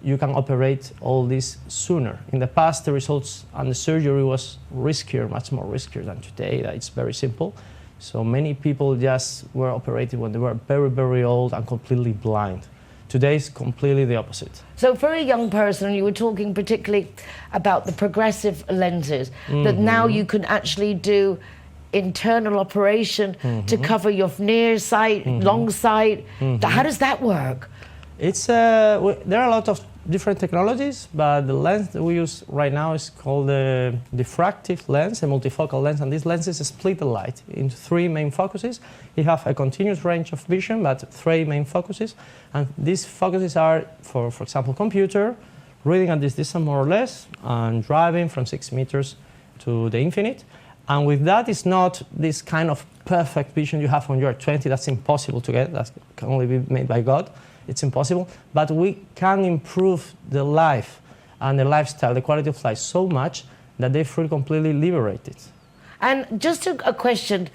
you can operate all this sooner. In the past, the results and the surgery was riskier, much more riskier than today. It's very simple. So many people just were operated when they were very, very old and completely blind. Today is completely the opposite. So for a young person, you were talking particularly about the progressive lenses, that now you can actually do internal operation to cover your near sight, long sight. How does that work? There are a lot of different technologies, but the lens that we use right now is called the diffractive lens, a multifocal lens, and these lenses split the light into 3 main focuses. You have a continuous range of vision, but 3 main focuses, and these focuses are, for example, computer, reading at this distance more or less, and driving from 6 meters to the infinite. And with that, it's not this kind of perfect vision you have when you're 20. That's impossible to get. That can only be made by God. It's impossible, but we can improve the life and the lifestyle, the quality of life so much that they feel completely liberated. And just a question,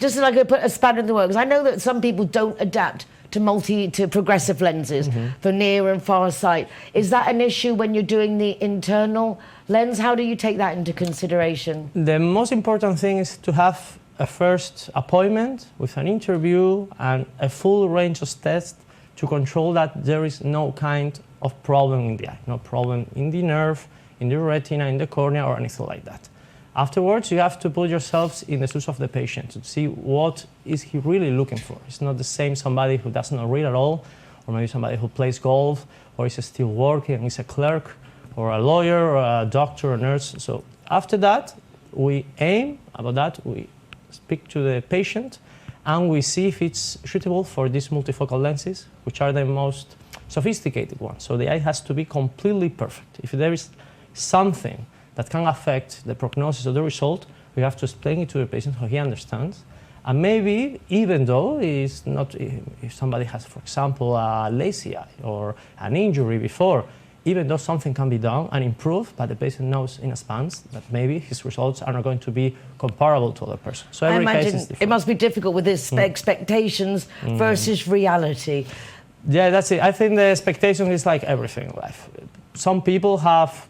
just like I put a spanner in the works. I know that some people don't adapt to progressive lenses for near and far sight. Is that an issue when you're doing the internal lens? How do you take that into consideration? The most important thing is to have a first appointment with an interview and a full range of tests to control that there is no kind of problem in the eye, no problem in the nerve, in the retina, in the cornea, or anything like that. Afterwards, you have to put yourselves in the shoes of the patient to see what is he really looking for. It's not the same somebody who does not read at all, or maybe somebody who plays golf, or is still working and is a clerk, or a lawyer, or a doctor, or nurse. So after that, we aim about that, we speak to the patient, and we see if it's suitable for these multifocal lenses, which are the most sophisticated ones. So the eye has to be completely perfect. If there is something that can affect the prognosis of the result, we have to explain it to the patient so he understands, And maybe, even though it's not, if somebody has, for example, a lazy eye or an injury before, even though something can be done and improved, but the patient knows in advance that maybe his results are not going to be comparable to other person. So every case is different. It must be difficult with this expectations versus reality. Yeah, that's it. I think the expectation is like everything in life. Some people have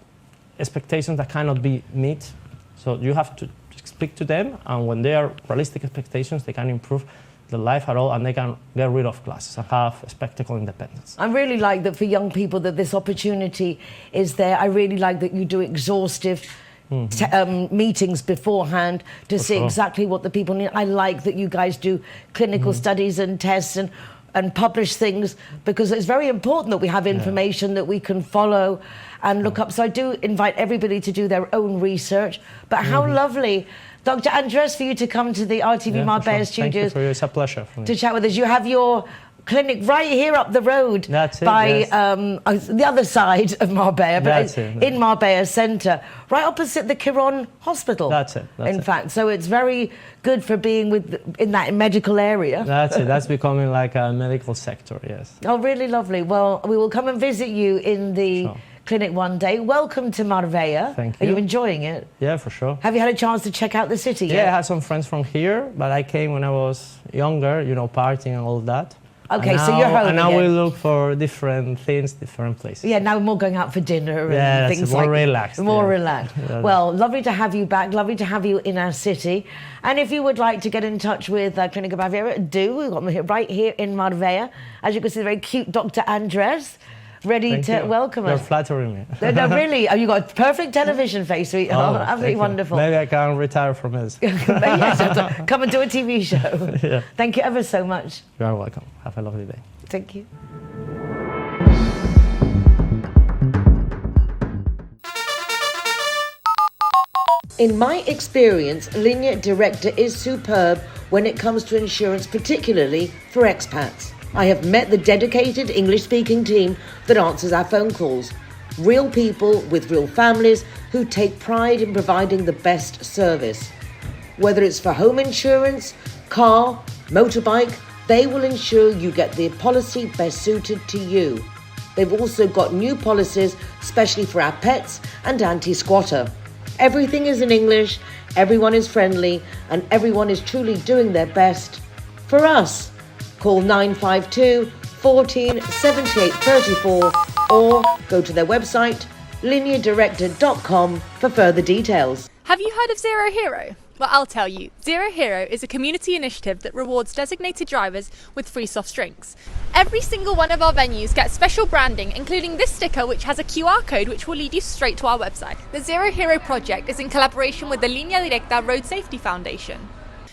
expectations that cannot be met, so you have to speak to them, and when they are realistic expectations, they can improve the life at all, and they can get rid of classes and have spectacle independence. I really like that for young people that this opportunity is there. I really like that you do exhaustive meetings beforehand to see exactly what the people need. I like that you guys do clinical studies and tests and publish things, because it's very important that we have information that we can follow and look up. So I do invite everybody to do their own research. But how lovely, Dr. Andres, for you to come to the RTV Marbella studios. Thank you. It's a pleasure for me. To chat with us. You have your clinic right here up the road. That's it, by the other side of Marbella, but in Marbella Centre, right opposite the Quiron Hospital. That's it. In fact, so it's very good for being in that medical area. That's it. That's becoming like a medical sector. Yes. Oh, really lovely. Well, we will come and visit you in the clinic one day. Welcome to Marbella. Thank you. Are you enjoying it? Yeah, for sure. Have you had a chance to check out the city yet? Yeah, I had some friends from here, but I came when I was younger, you know, partying and all that. Okay, so you're home And now again. we look for different things, different places. Yeah, now we're more going out for dinner and things more like relaxed. More relaxed. Well, lovely to have you back. Lovely to have you in our city. And if you would like to get in touch with Clinica Baviera, do. We've got them here, right here in Marbella. As you can see, the very cute Dr. Andres, ready to welcome You're us. flattering me. No, really. Oh, you got a perfect television face, sweetheart. Absolutely wonderful. Maybe I can retire from this. Yes, come and do a TV show. Yeah. Thank you ever so much. You are welcome. Have a lovely day. Thank you. In my experience, Línea Directa is superb when it comes to insurance, particularly for expats. I have met the dedicated English-speaking team that answers our phone calls. Real people with real families who take pride in providing the best service. Whether it's for home insurance, car, motorbike, they will ensure you get the policy best suited to you. They've also got new policies, especially for our pets and anti-squatter. Everything is in English, everyone is friendly, and everyone is truly doing their best for us. Call 952 14 78 34 or go to their website lineadirector.com for further details. Have you heard of Zero Hero? Well, I'll tell you. Zero Hero is a community initiative that rewards designated drivers with free soft drinks. Every single one of our venues gets special branding, including this sticker which has a QR code which will lead you straight to our website. The Zero Hero project is in collaboration with the Línea Directa Road Safety Foundation.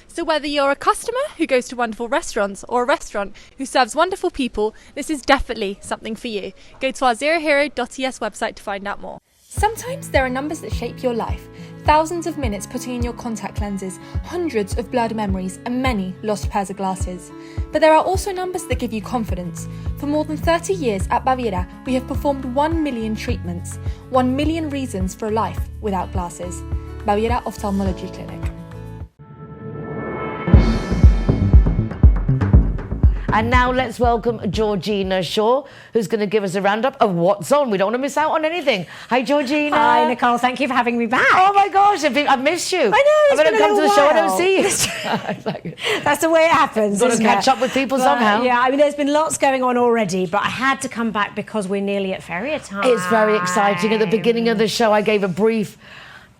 So whether you're a customer who goes to wonderful restaurants or a restaurant who serves wonderful people, this is definitely something for you. Go to our zerohero.es website to find out more. Sometimes there are numbers that shape your life. Thousands of minutes putting in your contact lenses, hundreds of blurred memories, and many lost pairs of glasses. But there are also numbers that give you confidence. For more than 30 years at Baviera, we have performed 1 million treatments, 1 million reasons for a life without glasses. Baviera Ophthalmology Clinic. And now let's welcome Georgina Shaw, who's going to give us a roundup of what's on. We don't want to miss out on anything. Hi, Georgina. Hi, Nicole. Thank you for having me back. Oh, my gosh. I've missed you. I know. It's been a come to the little show, I while. don't see you. That's the way it happens. Got to catch up with people somehow. Yeah, I mean, there's been lots going on already, but I had to come back because we're nearly at Feria time. It's very exciting. At the beginning of the show, I gave a brief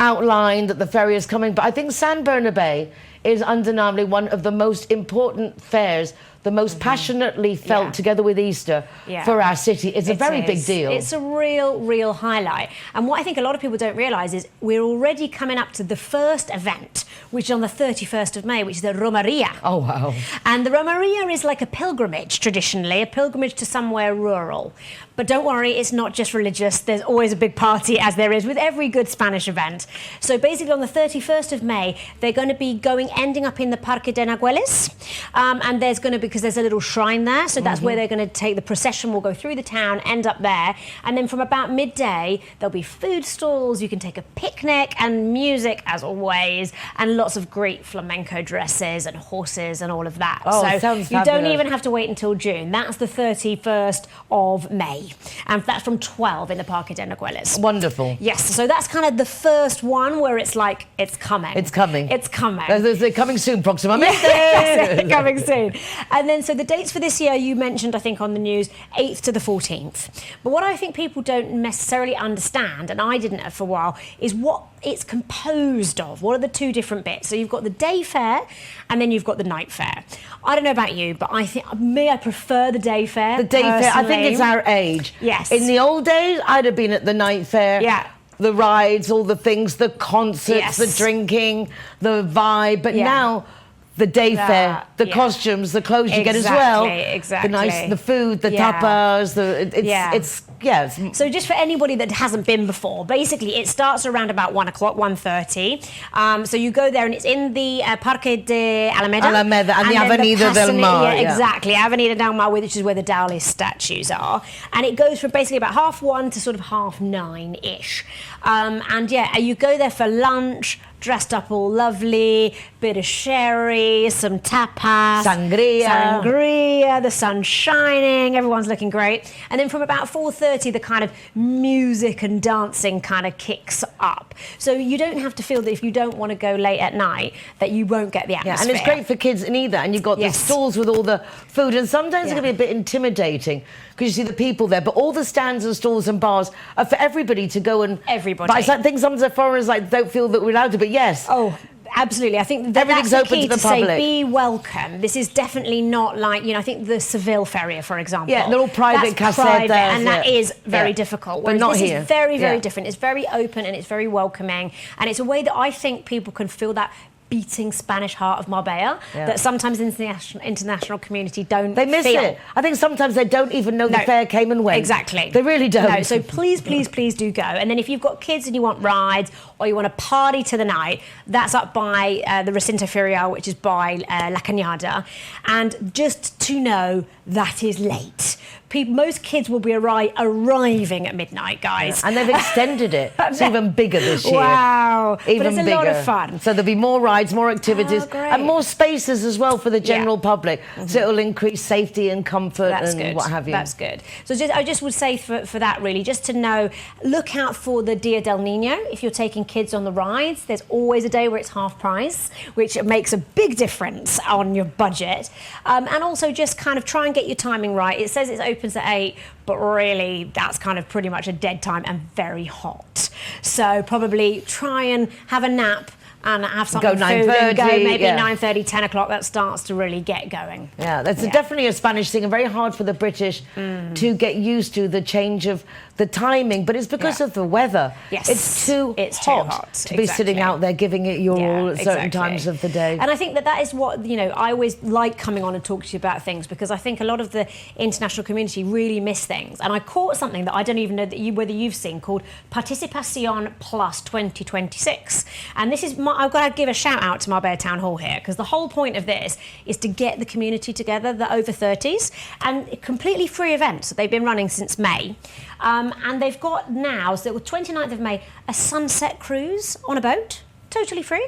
outline that the ferry is coming, but I think San Bernabé is undeniably one of the most important fairs, the most passionately felt together with Easter for our city. It's a very big deal. It's a real highlight. And what I think a lot of people don't realise is we're already coming up to the first event, which is on the 31st of May, which is the Romeria. Oh, wow. And the Romeria is like a pilgrimage, traditionally, a pilgrimage to somewhere rural. But don't worry, it's not just religious. There's always a big party, as there is with every good Spanish event. So basically on the 31st of May, they're going to be going ending up in the Parque de Nagueles, and there's going to, because there's a little shrine there, so that's where they're going to take, the procession will go through the town, end up there, and then from about midday, there'll be food stalls, you can take a picnic, and music, as always, and lots of great flamenco dresses and horses and all of that. Oh, so sounds you don't fabulous. even have to wait until June. That's the 31st of May, and that's from 12 in the Parque de Nagueles. Wonderful. Yes, so that's kind of the first one where it's like, it's coming. It's coming. It's coming. They're coming soon, Proxima Mente. That's it, coming soon. And then, so the dates for this year, you mentioned, I think, on the news, 8th to the 14th. But what I think people don't necessarily understand, and I didn't for a while, is what it's composed of. What are the two different bits? So you've got the day fair, and then you've got the night fair. I don't know about you, but I think, I prefer the day fair. The day fair, I think personally. it's our age. Yes. In the old days, I'd have been at the night fair. Yeah. The rides, all the things, the concerts, Yes. the drinking, the vibe. But now, the day fair, the costumes, the clothes you get as well. Exactly. The food, the tapas, So just for anybody that hasn't been before, basically it starts around about 1 o'clock, 1:30. So you go there and it's in the Parque de Alameda. And the then Avenida del Mar. Yeah, exactly. Avenida del Mar, which is where the Dali statues are. And it goes from basically about 1:30 to sort of 9:30-ish. And yeah, you go there for lunch, dressed up all lovely, bit of sherry, some tapas, sangria, the sun's shining, everyone's looking great. And then from about 4:30, the kind of music and dancing kind of kicks up. So you don't have to feel that if you don't want to go late at night, that you won't get the atmosphere. Yeah, and it's great for kids neither. And you've got the stalls with all the food, and sometimes it can be a bit intimidating because you see the people there, but all the stands and stalls and bars are for everybody to go and buy. I think sometimes the foreigners don't feel that we're allowed to, but yes. Oh, absolutely. I think everything's that's the open key to the say public. Be welcome. This is definitely not like, I think the Seville Ferrier, for example. Yeah, they're all private that's casetas. private, and that is very difficult. But Whereas not this here. is very, very different. It's very open and it's very welcoming. And it's a way that I think people can feel that beating Spanish heart of Marbella that sometimes in the international community don't They miss feel. it. I think sometimes they don't even know the fair came and went. Exactly. They really don't. No, so please, please, please do go. And then if you've got kids and you want rides or you want to party to the night, that's up by the Recinto Ferial, which is by La Cañada. And just to know, that is late. Most kids will be arriving at midnight, guys. And they've extended it. It's even bigger this year. Wow. Even but it's a bigger. lot of fun. So there'll be more rides, more activities, and more spaces as well for the general public. So it'll increase safety and comfort what have you. That's good. So I just would say for that, really, just to know, look out for the Dia del Niño. If you're taking kids on the rides, there's always a day where it's half price, which makes a big difference on your budget. And also just kind of try and get your timing right. It says it opens at 8, but really that's kind of pretty much a dead time and very hot. So probably try and have a nap and have something Go food and go 9:30, maybe 9:30, 10 o'clock. That starts to really get going. Yeah, that's definitely a Spanish thing and very hard for the British to get used to the change of the timing, but it's because of the weather. Yes. It's too hot to be sitting out there giving it your all at certain times of the day. And I think that is what, I always like coming on and talking to you about things, because I think a lot of the international community really miss things. And I caught something that I don't even know whether you've seen, called Participación Plus 2026. And this is I've got to give a shout out to Marbella Town Hall here, because the whole point of this is to get the community together, the over 30s, and a completely free events that they've been running since May. And they've got now, so the 29th of May, a sunset cruise on a boat, totally free.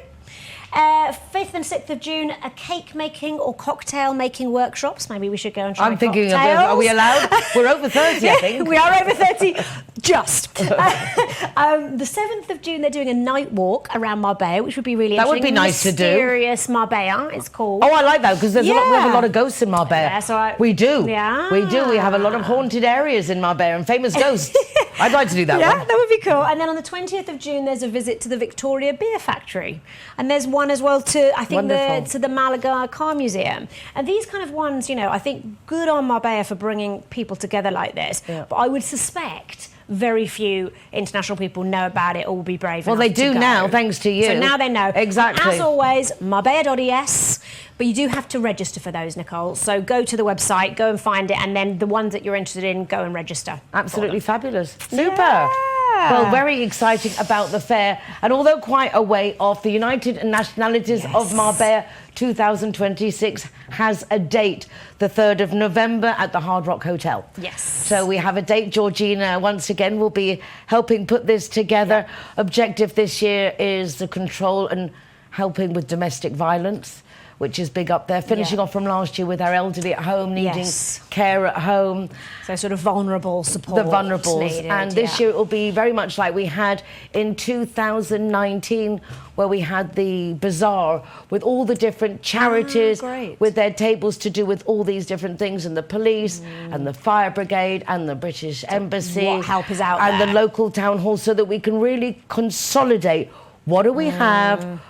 5th and 6th of June, a cake making or cocktail making workshops. Maybe we should go and try I'm thinking cocktails. Are we allowed? We're over 30, I think. We are over 30, just. The 7th of June, they're doing a night walk around Marbella, which would be really interesting. That would be nice to do. Mysterious Marbella, it's called. Oh, I like that, because we have a lot of ghosts in Marbella. Yeah, so we do. Yeah. We do. We have a lot of haunted areas in Marbella and famous ghosts. I'd like to do that one. Yeah, that would be cool. And then on the 20th of June, there's a visit to the Victoria Beer Factory. And there's one as well to, I think, to the Malaga Car Museum. And these kind of ones, I think good on Marbella for bringing people together like this. Yeah. But I would suspect very few international people know about it or will be brave enough Well, they do to go. now, thanks to you. So now they know. Exactly. As always, marbella.es. But you do have to register for those, Nicole. So go to the website, go and find it, and then the ones that you're interested in, go and register. Absolutely fabulous. Super. Yeah. Well, very exciting about the fair. And although quite a way off, the United Nationalities of Marbella 2026 has a date, the 3rd of November at the Hard Rock Hotel. Yes. So we have a date. Georgina, once again, will be helping put this together. Objective this year is the control and helping with domestic violence, which is big up there. Finishing off from last year with our elderly at home, needing care at home. So sort of vulnerable support. The vulnerables. Needed, and this year it will be very much like we had in 2019, where we had the bazaar with all the different charities with their tables to do with all these different things, and the police and the fire brigade and the British Embassy. What help is out and there. the local town hall, so that we can really consolidate what do we have,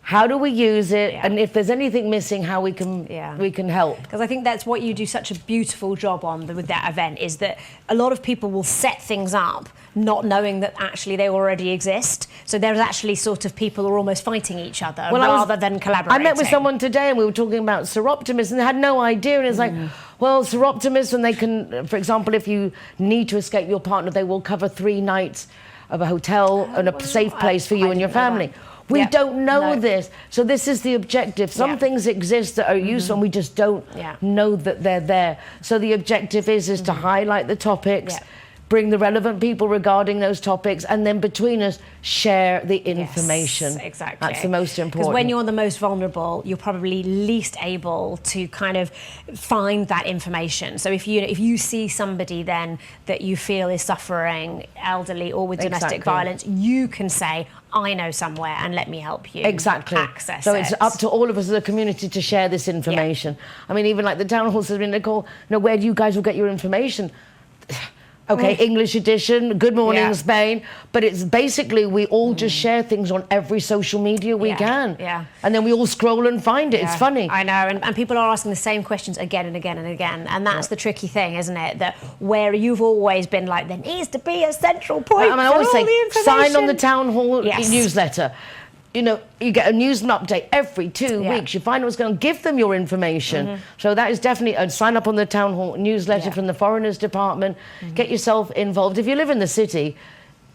how do we use it, and if there's anything missing, how we can help. Because I think that's what you do such a beautiful job on with that event, is that a lot of people will set things up not knowing that actually they already exist. So there's actually sort of people who are almost fighting each other rather than collaborating. I met with someone today and we were talking about Seroptimists, and they had no idea, and it's like, well, Seroptimists, and they can, for example, if you need to escape your partner, they will cover 3 nights of a hotel and a safe place for you and your family. We don't know this. So this is the objective. Some things exist that are useful and we just don't know that they're there. So the objective is to highlight the topics, bring the relevant people regarding those topics, and then between us share the information. Yes, exactly. That's the most important. Because when you're the most vulnerable, you're probably least able to kind of find that information. So if you see somebody then that you feel is suffering, elderly or with domestic violence, you can say, I know somewhere and let me help you access So it's up to all of us as a community to share this information. I mean, even like the town hall says, Nicole, where do you guys will get your information? Okay, English edition, Good Morning Spain, but it's basically we all just share things on every social media we can. And then we all scroll and find it. It's funny. I know, and people are asking the same questions again and again and again, and that's the tricky thing, isn't it? That where you've always been like, there needs to be a central point I always say, information. sign on the town hall newsletter. You get a news and update every 2 weeks. You find out what's going on, give them your information. So that is definitely a sign up on the town hall newsletter from the Foreigners Department. Get yourself involved. If you live in the city,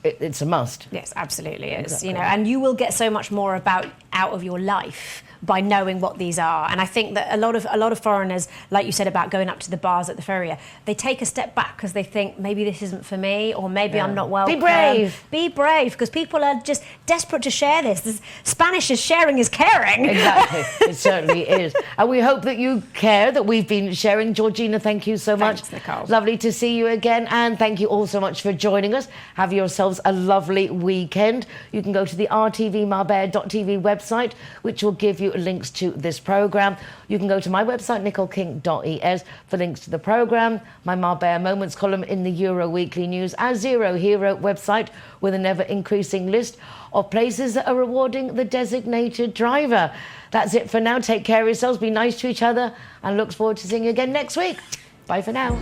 it's a must. Yes, absolutely is. And you will get so much more out of your life by knowing what these are. And I think that a lot of foreigners, like you said about going up to the bars at the Feria, they take a step back because they think maybe this isn't for me, or maybe I'm not welcome. Be brave. Be brave, because people are just desperate to share this. Spanish is sharing is caring. Exactly, it certainly is. And we hope that you care that we've been sharing. Georgina, thank you so much. Thanks, Nicole. Lovely to see you again, and thank you all so much for joining us. Have yourselves a lovely weekend. You can go to the rtvmarbella.tv website, which will give you links to this programme. You can go to my website, nicoleking.es, for links to the programme, my Marbella Moments column in the Euro Weekly News, our Zero Hero website with an ever-increasing list of places that are rewarding the designated driver. That's it for now. Take care of yourselves, be nice to each other, and look forward to seeing you again next week. Bye for now.